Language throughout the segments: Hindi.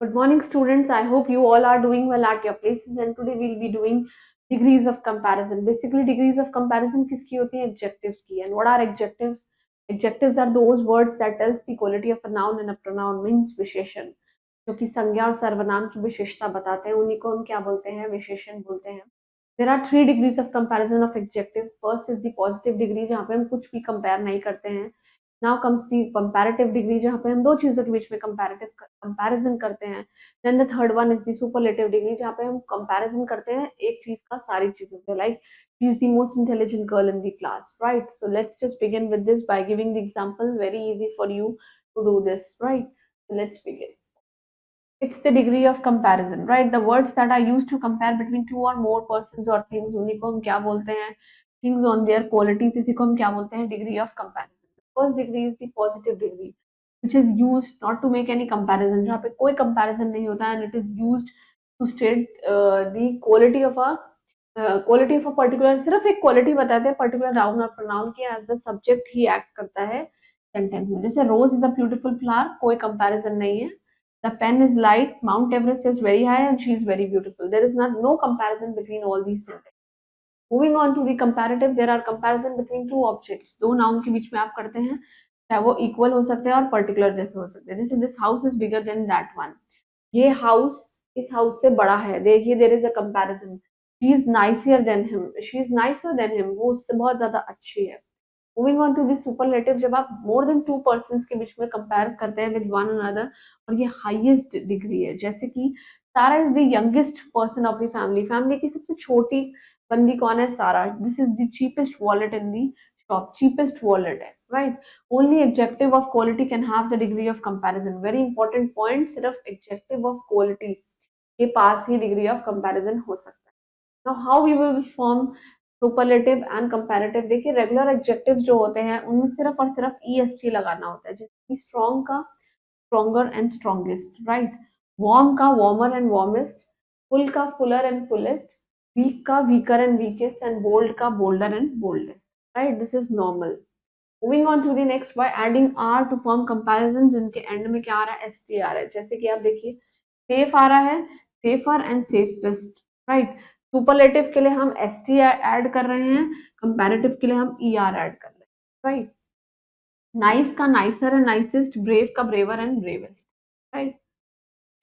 Good morning, students. I hope you all are doing well at your places. And today we'll be doing degrees of comparison. Basically, degrees of comparison किसकी होती है? Adjectives की. And what are adjectives? Adjectives are those words that tells the quality of a noun, and a pronoun means विशेषण, जो कि संज्ञा और सर्वनाम की विशेषता बताते हैं. उन्हीं को हम क्या बोलते हैं? विशेषण बोलते हैं. There are three degrees of comparison of adjective. First is the positive degree, जहाँ पे हम कुछ भी compare नहीं करते हैं. Now comes the comparative degree, जहाँ पे हम दो चीजों के बीच में कंपैरिजन करते हैं. Then the third one is the superlative degree, जहाँ पे हम कंपैरिजन करते हैं एक चीज का सारी चीजों से. Like she is the most intelligent girl in the class, right? So let's just begin with this by giving the example. Very easy for you to do this, right? So let's begin. It's the degree of comparison, right? The words that are used to compare between two or more persons or things, उन्हीं को हम क्या बोलते हैं? Things on their qualities, इसी को हम क्या बोलते हैं? Degree of comparison. The first degree is the positive degree, which is used not to make any comparison, जहाँ पे कोई comparison नहीं होता है, and it is used to state the quality of a particular. सिर्फ एक quality बताते हैं particular noun और pronoun की, as the subject he act करता है sentence में. जैसे rose is a beautiful flower, कोई comparison नहीं है. The pen is light, Mount Everest is very high, and she is very beautiful. There is not no comparison between all these sentences. Moving on to the comparative, there are comparison between two objects. दो noun के बीच में आप करते हैं, चाहे वो equal हो सकते हैं और particular जैसे हो सकते हैं. जैसे this house is bigger than that one. ये house इस house से बड़ा है. देखिए, there is a comparison. She is nicer than him. She is nicer than him. वो उससे बहुत ज्यादा अच्छी है. Moving on to the superlative, जब आप मोर देन टू पर्सन के बीच में कंपेयर करते हैं विद वन अनदर, और ये हाईएस्ट डिग्री है. जैसे कि Sara is the youngest person of the family. Family की सबसे छोटी बंदी कौन है? Sara. This is the cheapest wallet in the shop. Cheapest wallet है, right? Only adjective of quality can have the degree of comparison. Very important point, सिर्फ एडजेक्टिव ऑफ क्वालिटी के पास ही डिग्री ऑफ कंपैरिजन हो सकता है. Now how we will form superlative and comparative? देखिए, रेगुलर एडजेक्टिव्स जो होते हैं उनमें सिर्फ और सिर्फ ईएसटी लगाना होता है. जैसे कि स्ट्रॉन्ग का stronger and strongest, right? Warm का वार्मर एंड वार्मेस्ट, फुल का फुलर एंड फुलेस्ट, वीक का weaker and weakest, and bold का bolder and boldest, right? This is normal. Moving on to the next, by adding R to form comparison, जिनके एंड में क्या आ रहा है? एस टी आ रहा है. जैसे कि आप देखिए, सेफ आ रहा है, safer and safest, right? Superlative के लिए हम एस टी ऐड कर रहे हैं, कंपैरेटिव के लिए हम ई आर ऐड कर रहे हैं, राइट? नाइस का नाइसर एंड नाइसेस्ट, ब्रेव का braver and bravest, right?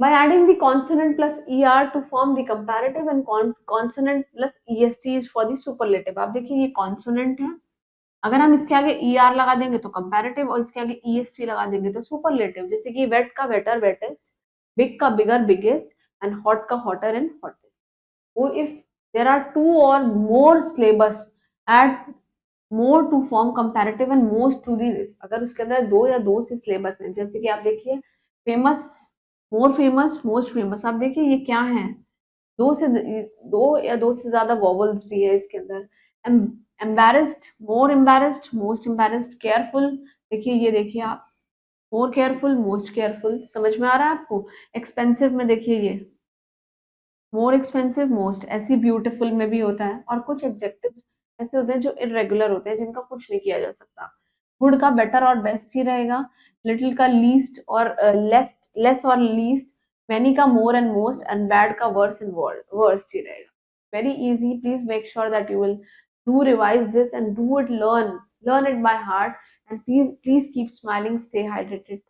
By adding the consonant plus er to form the comparative, and consonant plus est is for the superlative. आप देखिए, ये consonant है, अगर हम इसके आगे er लगा देंगे तो कंपैरेटिव, और इसके आगे est लगा देंगे तो सुपरलेटिव. जैसे कि वेट का वेटर वेटेस्ट, बिग का बिगर बिगेस्ट, एंड हॉट का हॉटर एंड हॉटेस्ट. वो इफ देर आर टू और मोर syllabus, add more to form comparative and most to the list. अगर उसके अंदर दो या दो से syllabus हैं, जैसे कि आप देखिए, famous, more famous, most famous. आप देखिए ये क्या है? दो से दो या दो से ज्यादा वॉवल्स भी है इसके अंदर. एम्बेरेस्ड, मोर एम्बेरेस्ड, मोस्ट एम्बेरेस्ड. केयरफुल, देखिए ये देखिए आप, मोर केयरफुल, मोस्ट केयरफुल. समझ में आ रहा है आपको? एक्सपेंसिव में देखिए ये मोर एक्सपेंसिव, मोस्ट. ऐसी ब्यूटीफुल में भी होता है. और कुछ एडजेक्टिव्स ऐसे होते हैं जो इरेगुलर होते हैं, जिनका कुछ नहीं किया जा सकता. गुड का बेटर और बेस्ट ही रहेगा. लिटिल का लीस्ट और लेस, लेस और लीस्ट. मैनी का more and most, and bad का वर्स एंड वर्स्ट ही रहेगा. Very easy. Please make sure that you will do revise this and do it, learn it by heart, and please keep smiling, stay hydrated.